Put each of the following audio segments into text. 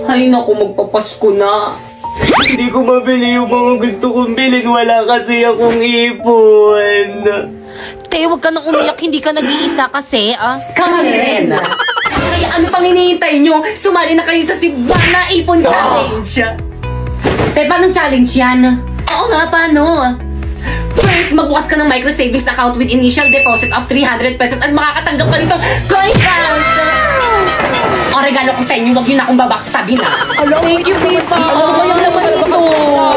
Ay naku, magpapasko na. Hindi ko mabili yung mga gusto kong bilhin. Wala kasi akong ipon. Te, huwag ka nang umiyak, hindi ka nag-iisa kasi, Kami rin. Kaya ano pang hinihintay nyo? Sumali na kayo sa Sibana Ipon Challenge. Te, paano challenge yan? Oo nga, paano? First, magbukas ka ng micro savings account with initial deposit of 300 pesos at makakatanggap ka nito coin count! O regalo ko sa inyo, huwag yun akong babackstabin ha. Thank you, Pipa! Ano ba yung laman nito?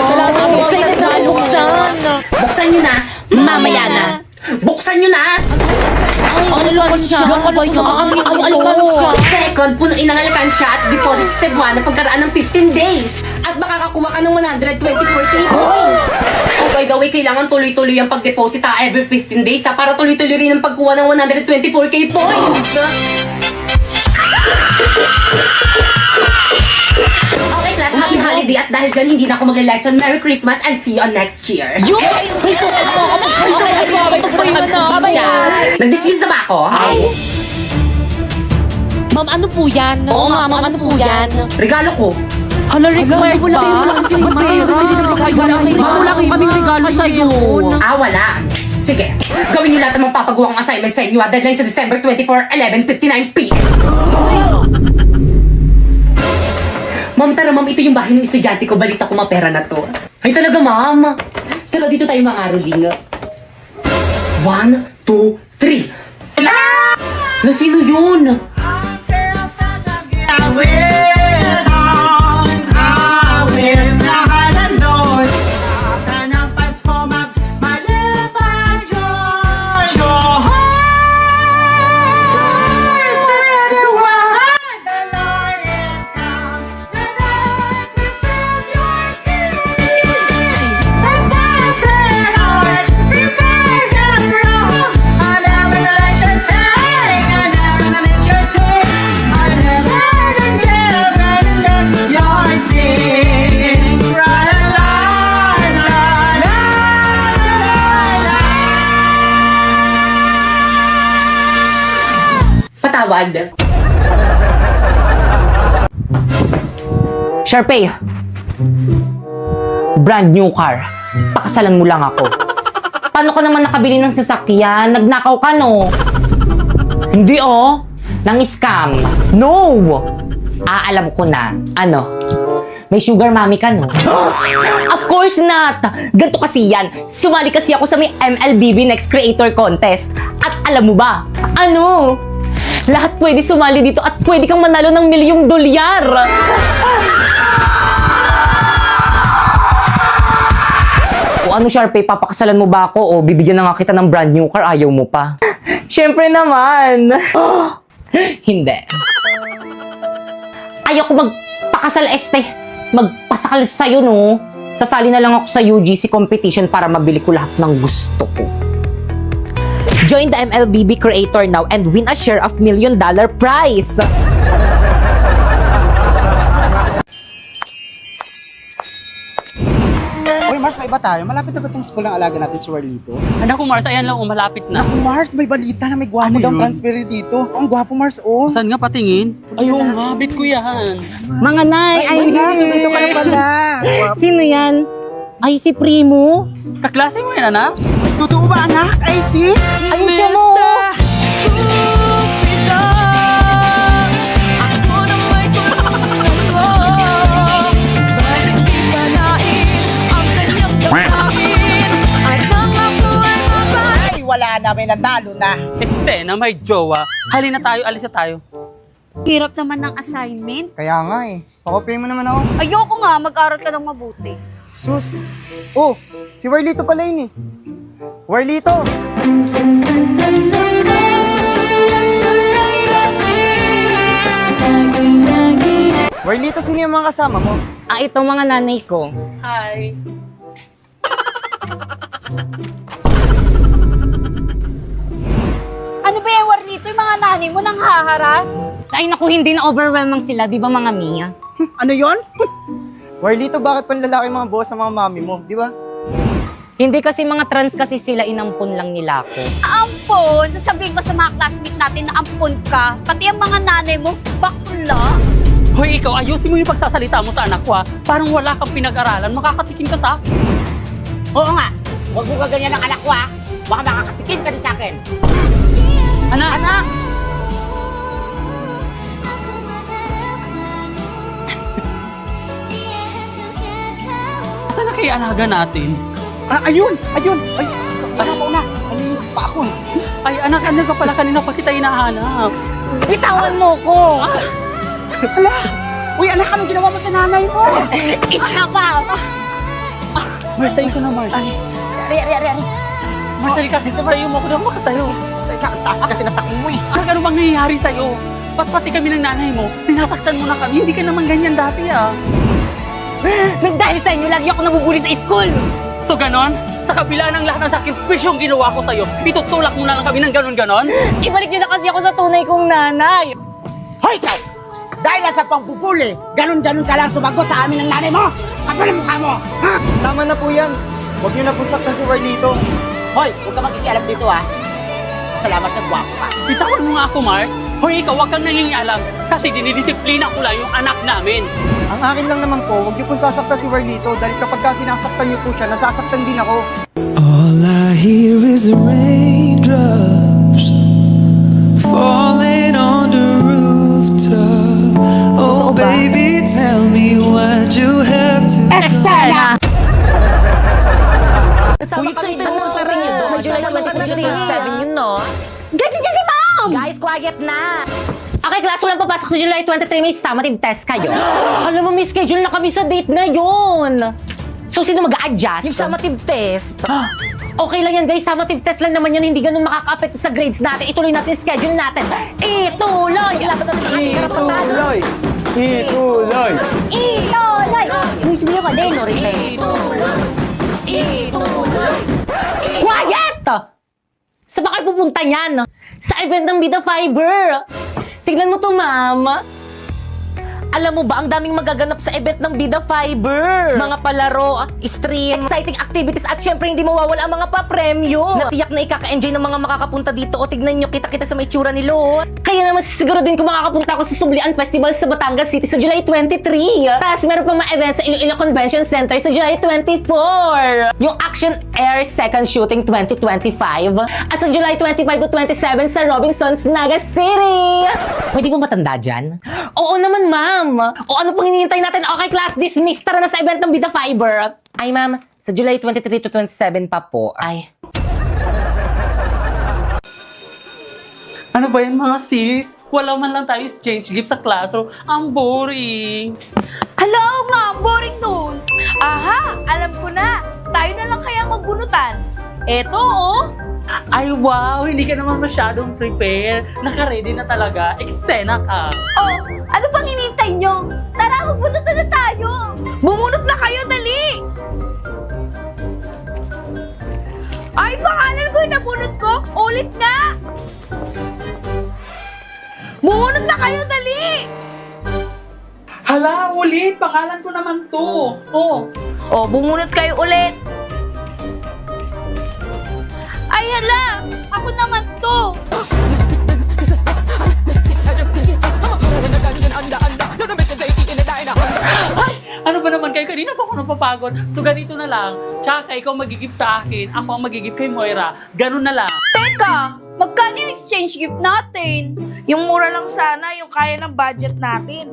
Salamat, ako excited na buksan! Buksan nyo na, mamaya na. Buksan nyo na! Ay, alkansya! Ay, alkansya! Second, punuin ang alkansya at deposit sa Cebuana pagkaraan ng 15 days. At makakakuha ka ng 124k points. Oh, by the way, kailangan tuloy-tuloy ang pag-deposit every 15 days para tuloy-tuloy rin ang pagkuha ng 124k points. Okay, class, happy holiday at dahil dyan, hindi na ako mag-lesson. Merry Christmas and see you on next year. Yun! Ay, so Nag-dismiss na ba ako? Ma'am, ano po yan? Oo nga, ma'am, ano po yan? Regalo ko. Hala, required ba? Wala kang kaming regalo sa'yo. Wala. Sige, gawin niyo lahat ng magpapagawa kong assignment sa inyo. Deadline sa December 24, 11:59 p.m. Ma'am, tara ma'am, ito yung bahay ng estudyante ko. Balita ko mapera na to. Ay talaga ma'am. Tara dito tayo mga aroling. 1, 2, 3. Na sino yun? Patawad. Sharpay, brand new car. Pakasalan mo lang ako. Paano ka naman nakabili ng sasakyan? Nagnakaw ka, no? Hindi, oh. Nang scam. No! Alam ko na. Ano? May sugar mommy ka, no? Of course not! Ganto kasi yan. Sumali kasi ako sa may MLBB Next Creator Contest. At alam mo ba? Ano? Lahat pwede sumali dito at pwede kang manalo ng $1,000,000. O ano, Sharpay, papakasalan mo ba ako o bibigyan na nga kita ng brand new car, ayaw mo pa? Siyempre naman. Hindi. Ayoko magpakasal, magpasakal sa'yo, no? Sasali na lang ako sa UGC competition para mabili ko lahat ng gusto ko. Join the MLBB Creator now and win a share of $1,000,000 prize! Uy, Mars, may iba tayo. Malapit na ba itong school ng alaga natin si Warlito? Anak ko, Mars, ayan lang, malapit na. Naku, Mars, may balita na may gwapo Ano daw yun? transfer dito. Ang gwapo, Mars, oh. Saan nga patingin? Ayaw nga, bit ko yan. Mga nay, Ay, dito ka na pala. Sino yan? Ay, si Primo? Kaklase mo yan, anak? Totoo ba, anak? Ay, si? Ayun siya mo! Ay, wala na, may natalo na. Eksena, may jowa. Halina tayo, alis na tayo. Hirap naman ng assignment. Kaya nga eh. Pakopyahin mo naman ako. Ayoko nga, mag-aral ka ng mabuti. Sus. Oh, si Warlito pala yun eh. Warlito! Warlito, sino yung mga kasama mo? Ito mga nanay ko. Hi. Ano ba yung Warlito? Yung mga nanay mo nang haharas? Ay naku, hindi na overwhelming sila, di ba mga Mia? Ano yon? Warlito, bakit panlalaki mga boss sa mga mami mo? Di ba? Hindi kasi mga trans kasi sila, inampun lang nila ako. Ampon! Sasabihin ko sa mga classmate natin na ampon ka. Pati ang mga nanay mo, bakla. Hoy, ikaw, ayusin mo yung pagsasalita mo sa anak ko, ha? Parang wala kang pinag-aralan, makakatikim ka sa akin. Oo nga. Huwag mo gaganyan ang anak ko, ha? Baka makakatikim ka din sa akin. Anak! Anak! Saan na kaya alaga natin? Ayun! Ayun! Ay, una. Ayun, pa ako. Ay, anak, ano ka pala kanina pa kita hinahanap? Bitawan mo ko! Uy, anak, anong ginawa mo sa nanay mo? Isa pa! Mars, tayo ko na, Mars. Ari. Mars, halika. Tayo mo ako na makatayo. Teka, ang taas na kasi natakbo mo eh. Anak, ano bang nangyayari sa'yo? Ba't pati kami ng nanay mo? Sinasaktan mo na kami. Hindi ka naman ganyan dati, ah. Nagdahil sa inyo, lagi ako nabubuli sa school! So, ganon? Sa kabila ng lahat ng sakripisyong ginawa ko sa'yo, itutulak mo na lang kami ng ganon-ganon? Ibalik niyo na kasi ako sa tunay kong nanay! Hoy, ikaw! Dahil lang sa pangbubuli, ganun-ganun ka lang sumagot sa amin ng nanay mo! Kapal ang mukha mo! Ha? Tama na po yan. Huwag niyo na po saktan si Warlito. Hoy, huwag ka makikialam dito, ha? Salamat na gwapo ka. Bitawan mo nga ako, Mars. Hoy, ikaw, huwag kang nangingialam. Kasi dinidisiplina ko lang yung anak namin. Ang akin lang naman po, huwag niyo po sasaktan si Warlito dahil kapag ka sinasaktan niyo po siya, nasasaktan din ako. All I hear is raindrops falling on the rooftop. Oh, baby, tell me why'd you have to Eksena! Uy, excited mo sa rin yun. Sa July 23, 27 yun, no? Guys, nandiyan si Ma'am! Guys, quiet na! Okay, class, walang papasok sa July 23. May summative test kayo. Alam mo, may schedule na kami sa date na yun. So, sino mag-a-adjust? Yung summative test. Okay lang yan, guys. Summative test lang naman yan. Hindi ganun makaka-apekto sa grades natin. Ituloy natin yung schedule natin. Ituloy! Ituloy! Ituloy! Iloy! Uy, sumiyo ka din. Sorry, Ituloy! Quiet! Saan ba kayo pupunta niyan? Sa event ng Bida Fiber. Tignan mo to, ma'am. Alam mo ba, ang daming magaganap sa event ng Bida Fiber. Mga palaro, stream, exciting activities, at syempre hindi mawawala ang mga pa-premyo. Natiyak na ikaka-enjoy ng mga makakapunta dito. O tignan nyo, kita-kita sa may tsura ni Lot. Kaya naman siguro din kung makakapunta ako sa Sublian Festival sa Batangas City sa July 23. Tapos meron pa mga events sa Iloilo Convention Center sa July 24. Yung Action Air Second Shooting 2025. At sa July 25 to 27 sa Robinsons, Naga City. Pwede mo matanda dyan? Oo naman, ma'am. O ano pang hinihintay natin? Okay, class, dismiss. Tara na sa event ng Bida Fiber. Ay, ma'am. Sa July 23 to 27 pa po. Ay. Ano ba yan, mga sis? Wala man lang tayo exchange gift sa classroom. Ang boring. Hello nga, boring nun. Aha, alam ko na. Tayo na lang kaya magbunutan. Eto, oh. Ay, wow! Hindi ka naman masyadong prepare. Naka-ready na talaga. Eksena ka. Oh, ano pang hinihintay nyo? Tara, magbunutan na tayo. Bumunot na kayo, dali. Ay, pangalan ko yung nabunot ko. Ulit nga. Bumunot na kayo, dali. Hala, ulit! Pangalan ko naman to. Oh. Oh, bumunot kayo ulit. Ay, hala! Ako naman to! Ay! Ano ba naman kayo? Kanina pa ako napapagod. So, ganito na lang. Tsaka ikaw magigip sa akin. Ako ang magigip kay Moira. Ganun na lang. Teka! Magkano yung exchange gift natin? Yung mura lang sana, yung kaya ng budget natin.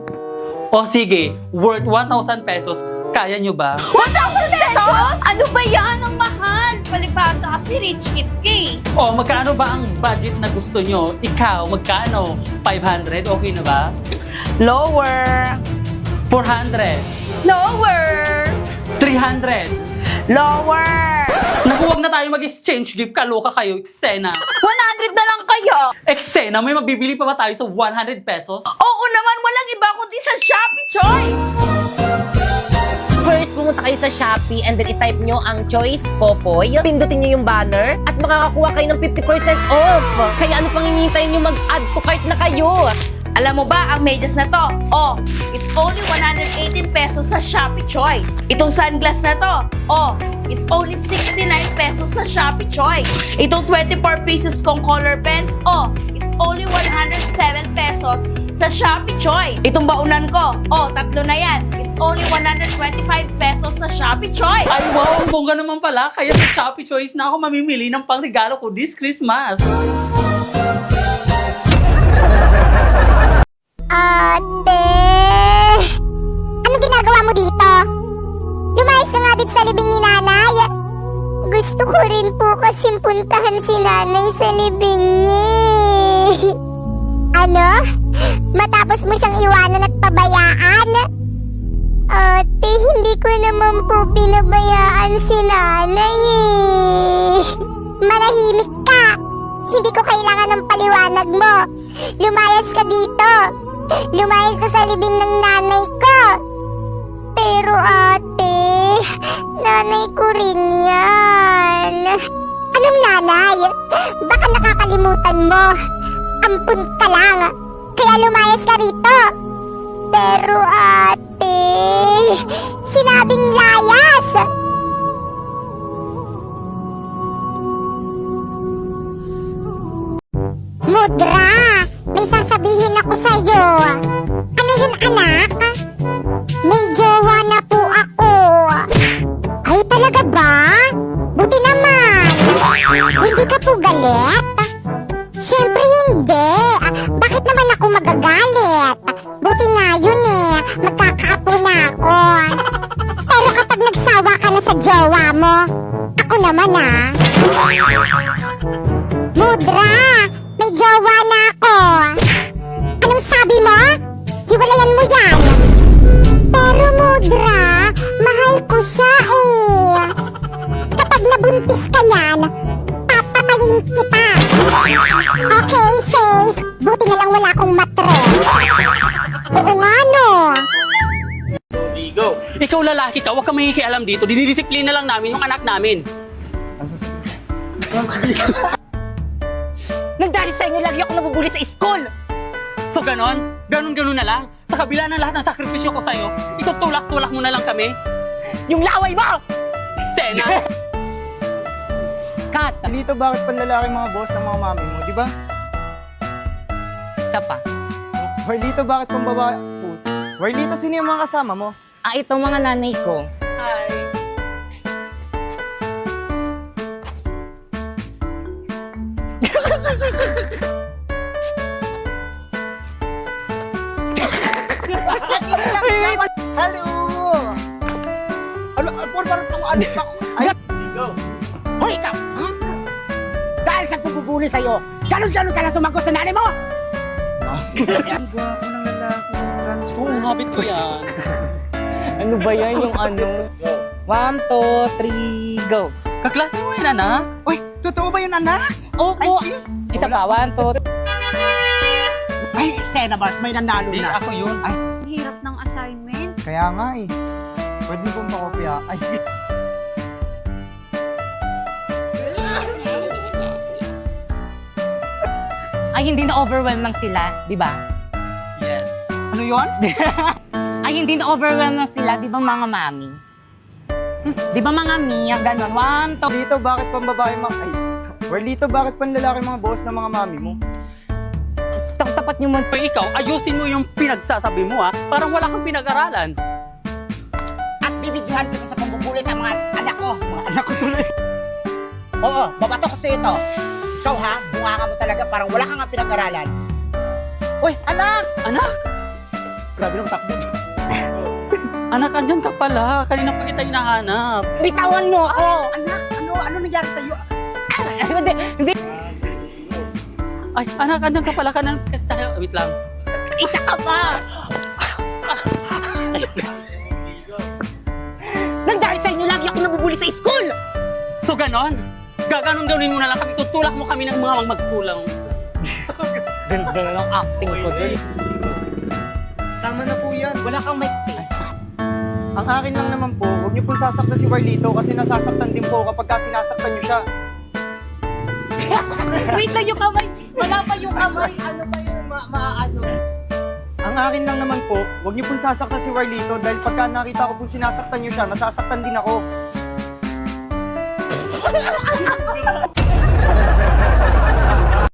O sige, worth 1,000 pesos. Kaya nyo ba? 1,000 pesos? Ano ba yan? Ang mahal! Palibasa kasi rich kid ka. O, magkano ba ang budget na gusto nyo? Ikaw, magkano? 500? Okay na ba? Lower! 400? Lower! 300? Lower! Naku, wag na tayo mag-exchange gift. Kaloka kayo, eksena. 100 na lang kayo! Eksena, may mabibili pa ba tayo sa 100 pesos? Oo naman, walang iba kundi sa Shopee Choice! First, pumunta kayo sa Shopee and then i-type nyo ang Choice Popoy. Pindutin nyo yung banner at makakakuha kayo ng 50% off. Kaya ano pang hinihintay nyo, mag-add to cart na kayo. Alam mo ba, ang medyas na to? Oh, it's only 118 pesos sa Shopee Choice. Itong sunglass na to? Oh, it's only 69 pesos sa Shopee Choice. Itong 24 pieces kong color pens? Oh, it's only 107 pesos sa Shopee Choice. Itong baunan ko, tatlo na yan. It's only 125 pesos sa Shopee Choice. Ay, wow, ang bongga naman pala. Kaya sa Shopee Choice na ako mamimili ng pangregalo ko this Christmas. Ate! Ano ginagawa mo dito? Lumayas ka nga dito sa libing ni nanay. Gusto ko rin po kasing puntahan si nanay sa libing niya. Ano? Matapos mo siyang iwanan at pabayaan? Ate, hindi ko naman po pinabayaan si nanay eh. Manahimik ka! Hindi ko kailangan ng paliwanag mo. Lumayas ka dito. Lumayas ka sa libing ng nanay ko. Pero ate, nanay ko rin yan. Anong nanay? Baka nakakalimutan mo. Ampun ka lang. Kaya lumayas ka rito. Pero ate, sinabing layas. Mudra, may sasabihin ako sa'yo. Ano yun, anak? May jowa na po ako. Ay, talaga ba? Buti naman. Hindi ka po galit? Siyempre hindi. Bakit naman ako magagalit? Buti nga yun eh. Magkakaapo na ako. Pero kapag nagsawa ka na sa jowa mo, ako naman Mudra, may jowa na ako. Anong sabi mo? Hiwalayan mo yan. Pero Mudra, mahal ko siya eh. Kapag nabuntis ka niyan, papatayin kita. Okay, safe. Buti na lang wala akong matres. Oo nga no. Ligo. Ikaw lalaki ka, huwag kang makikialam dito. Dinidisiplina lang namin yung anak namin. Nagdali sa inyo, lagi ako nabubuli sa school! So ganon? Ganon na lang? Sa kabila ng lahat ng sakripisyo ko sa'yo, itutulak-tulak mo na lang kami? Yung laway mo! Stena! Kat! Lito, bakit panlalaki mga boss ng mga mami mo, di ba? Isa pa. Warlito, bakit pang babae? Warlito, sino yung mga kasama mo? Ito mga nanay ko. Hi! Hello! Ano, parang itong ano ako? Ay, Hoy, ikaw! Dahil sa pupubuli sa'yo, ganon-ganon ka lang sumagot sa nanay mo! ang gwapo ng lalaki. Transform. Oo, habit ko yan. Ano ba yan yung ano? 1, 2, 3, go! Kaklase mo yan, anak? Uy, totoo ba yun, anak? Opo! see. Isa pa, 1, 2, Ay, Sena Bars, may nanalo Hindi, na. ako yun. Ay, Hirap ng assignment. Kaya nga eh. Pwede mo pong pakopya. Ay, Ay, hindi na-overwhelm lang sila, di ba? yes. ano yun? Ay, hindi na-overwhelm lang sila, di ba mga mami? Di ba mga Mia, ganon? 1, 2, Lito, bakit pang babae mga... Ay, Warlito, bakit pang lalaki mga boss ng mga mami mo? tapat nyo man. So ikaw, ayusin mo yung pinagsasabi mo ha. Parang wala kang pinag-aralan. At bibidyohan kita sa pambubuli sa mga anak ko. Mga anak ko tuloy. Oo, babato ko sa'yo ito. Ikaw ha, bunga ka mo talaga, parang wala kang nga pinag-aralan. Uy, anak! Anak! Grabe nung takbo. Anak, andyan ka pala. Kanina pa kita hinahanap. Bitawan mo ako! Anak, ano nangyari sa'yo? Hindi. Ay, anak, andyan ka pala. Wait lang. Isa ka pa! Nang dahil sa inyo, lagi ako nabubuli sa school! So ganon? Gaganon-ganonin mo na lang kami. Tutulak mo kami ng mga magkulang. Ganda na ng acting ko dun. Tama na po yan. Wala kang may... Ang akin lang naman po, huwag niyo pong sasaktan si Warlito kasi nasasaktan din po kapag sinasaktan niyo siya. Wait lang yung kamay! Wala pa yung kamay! Ano ba yun? Ano? Ang akin lang naman po, huwag niyo pong sasaktan si Warlito dahil pagka nakita ko pong sinasaktan niyo siya, nasasaktan din ako.